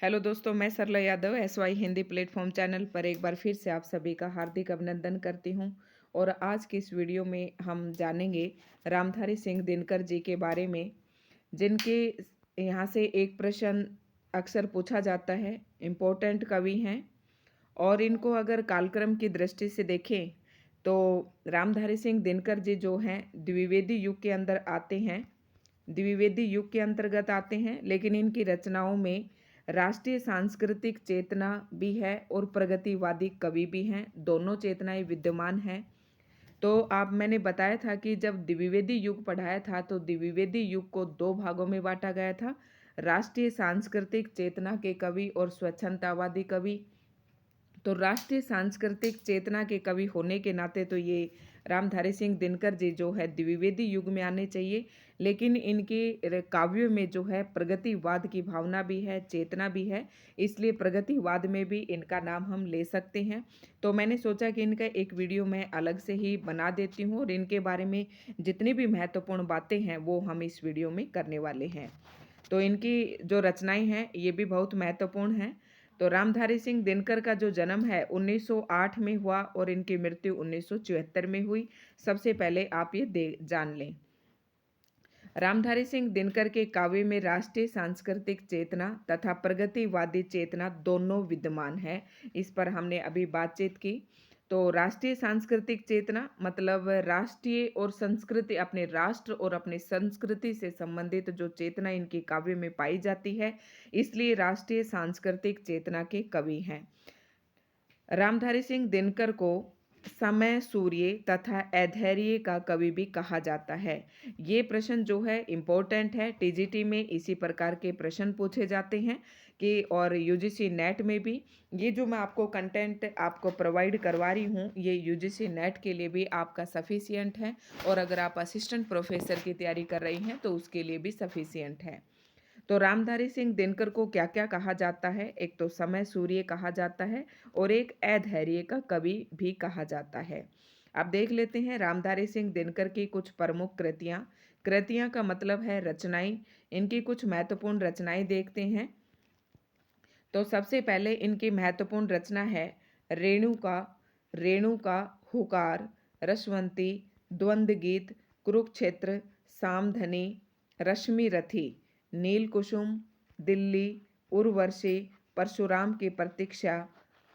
Hello दोस्तों, मैं Sarla Yadav SY Hindi platform channel पर एक बार फिर से आप सभी का हार्दिक अभिनंदन करती हूं। और आज की इस वीडियो में हम जानेंगे रामधारी सिंह दिनकर जी के बारे में, जिनके यहाँ से एक प्रश्न अक्सर पूछा जाता है। इम्पोर्टेंट कवि हैं और इनको अगर कालक्रम की दृष्टि से देखें तो रामधारी सिंह दिनकर जी जो हैं द्विवेदी युग के अंदर आते हैं, द्विवेदी युग के अंतर्गत आते हैं। लेकिन इनकी रचनाओं में राष्ट्रीय सांस्कृतिक चेतना भी है और प्रगतिवादी कवि भी हैं, दोनों चेतनाएं विद्यमान हैं। तो आप मैंने बताया था कि जब द्विवेदी युग पढ़ाया था तो द्विवेदी युग को दो भागों में बांटा गया था, राष्ट्रीय सांस्कृतिक चेतना के कवि और स्वच्छंदतावादी कवि। तो राष्ट्रीय सांस्कृतिक चेतना के कवि होने के नाते तो ये रामधारी सिंह दिनकर जी जो है द्विवेदी युग में आने चाहिए। लेकिन इनके काव्यों में जो है प्रगतिवाद की भावना भी है, चेतना भी है, इसलिए प्रगतिवाद में भी इनका नाम हम ले सकते हैं। तो मैंने सोचा कि इनका एक वीडियो मैं अलग से ही बना देती हूँ और इनके बारे में जितनी भी महत्वपूर्ण बातें हैं वो हम इस वीडियो में करने वाले हैं। तो इनकी जो रचनाएं हैं ये भी बहुत महत्वपूर्ण हैं। तो रामधारी सिंह दिनकर का जो जन्म है 1908 में हुआ और इनकी मृत्यु 1974 में हुई। सबसे पहले आप ये जान लें, रामधारी सिंह दिनकर के काव्य में राष्ट्रीय सांस्कृतिक चेतना तथा प्रगतिवादी चेतना दोनों विद्यमान है। इस पर हमने अभी बातचीत की। तो राष्ट्रीय सांस्कृतिक चेतना मतलब राष्ट्रीय और संस्कृति, अपने राष्ट्र और अपने संस्कृति से संबंधित जो चेतना इनके काव्य में पाई जाती है, इसलिए राष्ट्रीय सांस्कृतिक चेतना के कवि हैं। रामधारी सिंह दिनकर को समय सूर्य तथा अधैर्य का कवि भी कहा जाता है। ये प्रश्न जो है इम्पोर्टेंट है, टीजीटी में इसी प्रकार के प्रश्न पूछे जाते हैं कि और यूजीसी नेट में भी। ये जो मैं आपको कंटेंट आपको प्रोवाइड करवा रही हूँ ये यूजीसी नेट के लिए भी आपका सफिशियंट है, और अगर आप असिस्टेंट प्रोफेसर की तैयारी कर रही हैं तो उसके लिए भी सफिशियंट है। तो रामधारी सिंह दिनकर को क्या क्या कहा जाता है? एक तो समय सूर्य कहा जाता है और एक अधैर्य का कवि भी कहा जाता है। अब देख लेते हैं रामधारी सिंह दिनकर की कुछ प्रमुख कृतियां। कृतियां का मतलब है रचनाएं। इनकी कुछ महत्वपूर्ण रचनाएं देखते हैं। तो सबसे पहले इनकी महत्वपूर्ण रचना है रेणुका, रेणुका, हुकार, रसवंती, द्वंद्व गीत, कुरुक्षेत्र, सामधनी, रश्मि रथी, नील कुसुम, दिल्ली, उर्वशी, परशुराम की प्रतीक्षा,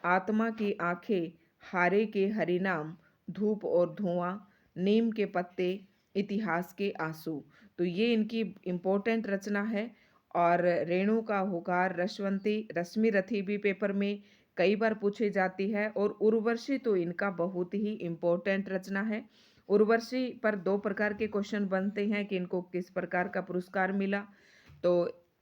आत्मा की आंखें, हारे के हरिनाम, धूप और धुआं, नीम के पत्ते, इतिहास के आंसू। तो ये इनकी इम्पोर्टेंट रचना है। और रेणुका, हुकार, रसवंती, रश्मि रथी भी पेपर में कई बार पूछी जाती है। और उर्वशी तो इनका बहुत ही इम्पोर्टेंट रचना है। उर्वशी पर दो प्रकार के क्वेश्चन बनते हैं कि इनको किस प्रकार का पुरस्कार मिला। तो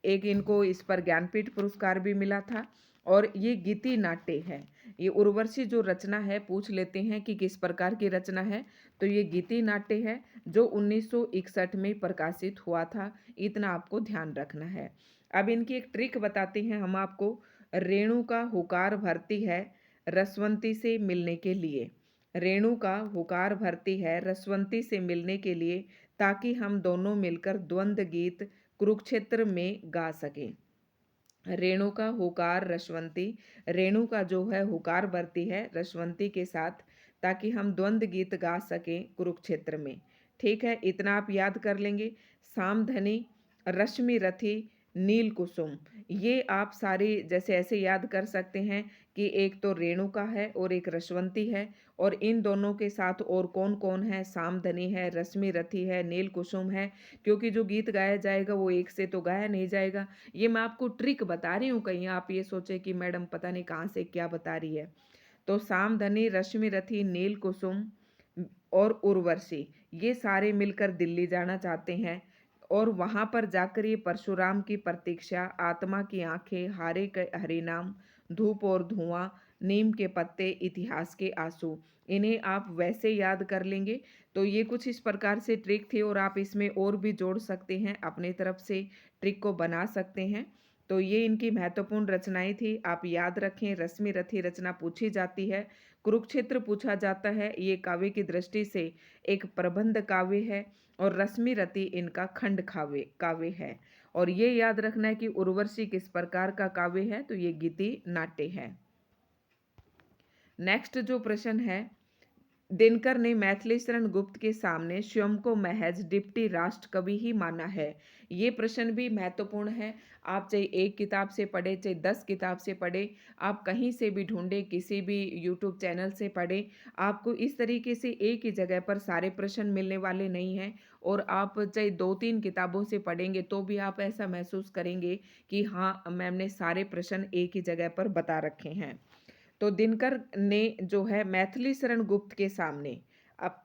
एक इनको इस पर ज्ञानपीठ पुरस्कार भी मिला था। और ये गीति नाट्य है। ये उर्वशी जो रचना है पूछ लेते हैं कि किस प्रकार की रचना है, तो ये गीति नाट्य है जो 1961 में प्रकाशित हुआ था। इतना आपको ध्यान रखना है। अब इनकी एक ट्रिक बताते हैं हम आपको। रेणु का हुकार भरती है रसवंती से मिलने के लिए। रेणु का हुकार भरती है रसवंती से मिलने के लिए, ताकि हम दोनों मिलकर द्वंद्व गीत कुरुक्षेत्र में गा सकें। रेणु का हुकार रसवंती, रेणु का जो है हुकार भरती है रसवंती के साथ, ताकि हम द्वंद्व गीत गा सकें कुरुक्षेत्र में। ठीक है, इतना आप याद कर लेंगे। सामधनी, रश्मि रथी, नील कुसुम, ये आप सारी जैसे ऐसे याद कर सकते हैं कि एक तो रेणुका है और एक रसवंती है। और इन दोनों के साथ और कौन कौन है? सामधनी है, रश्मि रथी है, नील कुसुम है। क्योंकि जो गीत गाया जाएगा वो एक से तो गाया नहीं जाएगा। ये मैं आपको ट्रिक बता रही हूँ, कहीं आप ये सोचे कि मैडम पता नहीं कहाँ से क्या बता रही है। तो सामधनी, रश्मि रथी, नील कुसुम और उर्वशी, ये सारे मिलकर दिल्ली जाना चाहते हैं। और वहां पर जाकर ये परशुराम की प्रतीक्षा, आत्मा की आंखें, हारे के हरिनाम, धूप और धुआं, नीम के पत्ते, इतिहास के आंसू, इन्हें आप वैसे याद कर लेंगे। तो ये कुछ इस प्रकार से ट्रिक थी और आप इसमें और भी जोड़ सकते हैं, अपनी तरफ से ट्रिक को बना सकते हैं। तो ये इनकी महत्वपूर्ण रचनाएं थी, आप याद रखें। रश्मि रथी रचना पूछी जाती है, कुरुक्षेत्र पूछा जाता है, ये काव्य की दृष्टि से एक प्रबंध काव्य है। और रश्मि रति इनका खंड काव्य काव्य है। और ये याद रखना है कि उर्वशी किस प्रकार का काव्य है, तो ये गीति नाट्य है। नेक्स्ट जो प्रश्न है, दिनकर ने मैथिली शरण गुप्त के सामने स्वयं को महज डिप्टी राष्ट्र कवि ही माना है। ये प्रश्न भी महत्वपूर्ण है। आप चाहे एक किताब से पढ़े, चाहे 10 किताब से पढ़े, आप कहीं से भी ढूंढे, किसी भी यूट्यूब चैनल से पढ़े, आपको इस तरीके से एक ही जगह पर सारे प्रश्न मिलने वाले नहीं हैं। और आप चाहे 2-3 किताबों से पढ़ेंगे तो भी आप ऐसा महसूस करेंगे कि हाँ, मैम ने सारे प्रश्न एक ही जगह पर बता रखे हैं। तो दिनकर ने जो है मैथिली शरण गुप्त के सामने, अब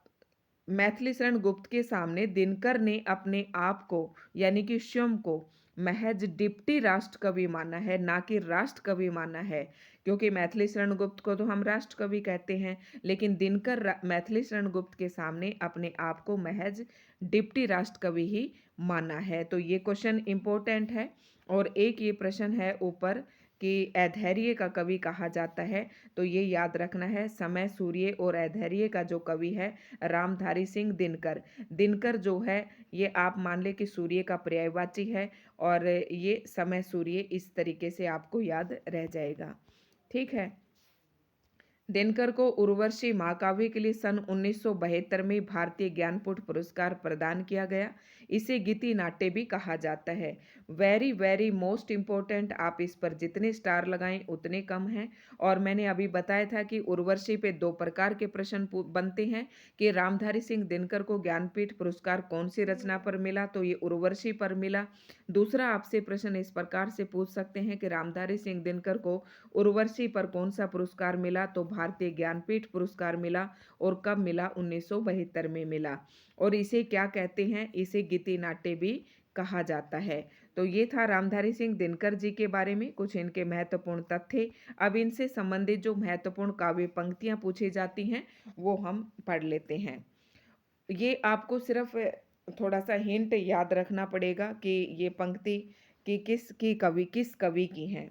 मैथिली शरण गुप्त के सामने दिनकर ने अपने आप को यानी कि स्वयं को महज डिप्टी राष्ट्र कवि माना है, ना कि राष्ट्र कवि माना है। क्योंकि मैथिली शरण गुप्त को तो हम राष्ट्र कवि कहते हैं, लेकिन दिनकर मैथिली शरण गुप्त के सामने अपने आप को महज डिप्टी राष्ट्र कवि ही माना है। तो ये क्वेश्चन इंपॉर्टेंट है। और एक ये प्रश्न है ऊपर कि अधैर्य का कवि कहा जाता है, तो ये याद रखना है। समय सूर्य और अधैर्य का जो कवि है रामधारी सिंह दिनकर। दिनकर जो है ये आप मान ले कि सूर्य का पर्यायवाची है, और ये समय सूर्य इस तरीके से आपको याद रह जाएगा। ठीक है। दिनकर को उर्वशी महाकाव्य के लिए सन 1972 में भारतीय ज्ञानपीठ पुरस्कार प्रदान किया गया। इसे गीति नाट्य भी कहा जाता है। वेरी वेरी मोस्ट इम्पोर्टेंट, आप इस पर जितने स्टार लगाएं उतने कम हैं। और मैंने अभी बताया था कि उर्वशी पे 2 प्रकार के प्रश्न बनते हैं कि रामधारी सिंह दिनकर को ज्ञानपीठ पुरस्कार कौन सी रचना पर मिला, तो ये उर्वशी पर मिला। दूसरा आपसे प्रश्न इस प्रकार से पूछ सकते हैं कि रामधारी सिंह दिनकर को उर्वशी पर कौन सा पुरस्कार मिला, तो भारतीय ज्ञानपीठ पुरस्कार मिला। और कब मिला? 1972 में मिला। और इसे क्या कहते हैं? इसे गीति नाट्य भी कहा जाता है। तो ये था रामधारी सिंह दिनकर जी के बारे में कुछ इनके महत्वपूर्ण तथ्य। अब इनसे संबंधित जो महत्वपूर्ण काव्य पंक्तियां पूछी जाती हैं वो हम पढ़ लेते हैं। ये आपको सिर्फ थोड़ा सा हिंट याद रखना पड़ेगा कि ये पंक्ति कि किस कवि की हैं।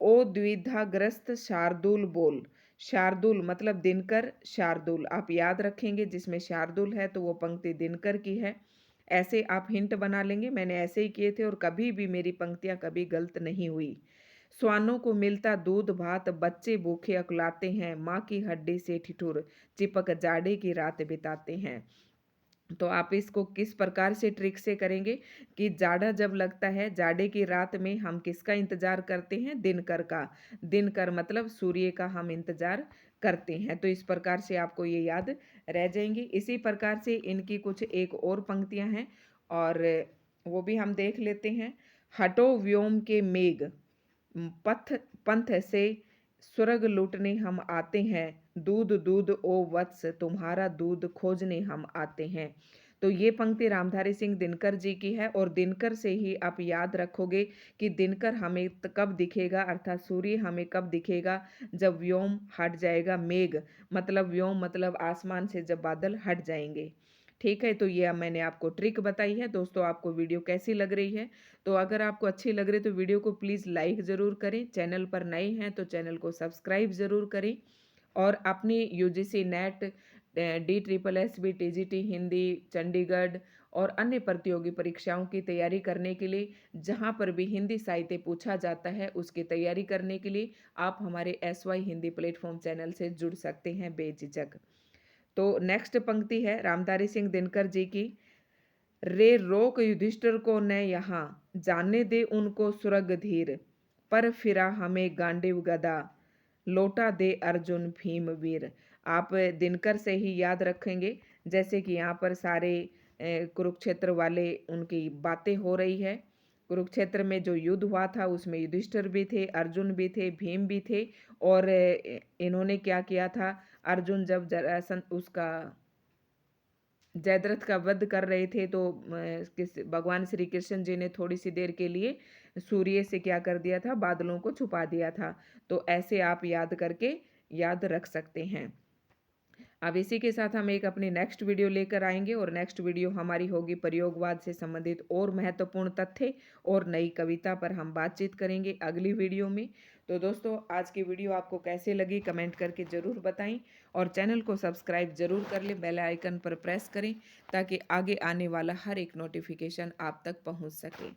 ओ द्विधाग्रस्त शार्दुल बोल। शार्दुल मतलब दिनकर, शार्दुल आप याद रखेंगे, जिसमें शार्दुल है तो वो पंक्ति दिनकर की है। ऐसे आप हिंट बना लेंगे, मैंने ऐसे ही किए थे और कभी भी मेरी पंक्तियां कभी गलत नहीं हुई। स्वानों को मिलता दूध भात, बच्चे भूखे अकुलाते हैं, माँ की हड्डी से ठिठुर, चिपक जाड़े की रात बिताते हैं। तो आप इसको किस प्रकार से ट्रिक से करेंगे कि जाड़ा जब लगता है, जाड़े की रात में हम किसका इंतजार करते हैं? दिनकर का। दिनकर मतलब सूर्य का हम इंतजार करते हैं। तो इस प्रकार से आपको ये याद रह जाएंगी। इसी प्रकार से इनकी कुछ एक और पंक्तियां हैं और वो भी हम देख लेते हैं। हटो व्योम के मेघ, पथ पंथ से स्वर्ग लूटने हम आते हैं, दूध दूध ओ वत्स तुम्हारा दूध खोजने हम आते हैं। तो ये पंक्ति रामधारी सिंह दिनकर जी की है और दिनकर से ही आप याद रखोगे कि दिनकर हमें कब दिखेगा, अर्थात सूर्य हमें कब दिखेगा? जब व्योम हट जाएगा। मेघ मतलब व्योम मतलब आसमान से जब बादल हट जाएंगे। ठीक है, तो ये अब मैंने आपको ट्रिक बताई है। दोस्तों आपको वीडियो कैसी लग रही है? तो अगर आपको अच्छी लग रही है तो वीडियो को प्लीज़ लाइक ज़रूर करें। चैनल पर नए हैं तो चैनल को सब्सक्राइब ज़रूर करें। और अपनी UGC net, DSSS, TGT Hindi, Chandigarh और अन्य प्रतियोगी परीक्षाओं की तैयारी करने के लिए जहां पर भी हिंदी साहित्य पूछा जाता है उसकी तैयारी करने के लिए आप हमारे SY हिंदी प्लेटफॉर्म चैनल से जुड़ सकते हैं बेझिझक। तो नेक्स्ट पंक्ति है रामधारी सिंह दिनकर जी की। रे रोक युधिष्ठिर को न यहाँ, जाने दे उनको सुरग धीर, पर फिरा हमें गांडीव गदा, लौटा दे अर्जुन भीम वीर। आप दिनकर से ही याद रखेंगे, जैसे कि यहाँ पर सारे कुरुक्षेत्र वाले उनकी बातें हो रही है। कुरुक्षेत्र में जो युद्ध हुआ था उसमें युधिष्ठिर भी थे, अर्जुन भी थे, भीम भी थे। और इन्होंने क्या किया था? अर्जुन जब जरासंध उसका जयद्रथ का वध कर रहे थे तो भगवान श्री कृष्ण जी ने थोड़ी सी देर के लिए सूर्य से क्या कर दिया था? बादलों को छुपा दिया था। तो ऐसे आप याद करके याद रख सकते हैं। अब इसी के साथ हम एक अपनी नेक्स्ट वीडियो लेकर आएंगे और नेक्स्ट वीडियो हमारी होगी प्रयोगवाद से संबंधित और महत्वपूर्ण तथ्य और नई कविता पर हम बातचीत करेंगे अगली वीडियो में। तो दोस्तों आज की वीडियो आपको कैसे लगी कमेंट करके ज़रूर बताएं और चैनल को सब्सक्राइब जरूर कर लें, बेल आइकन पर प्रेस करें ताकि आगे आने वाला हर एक नोटिफिकेशन आप तक पहुंच सके।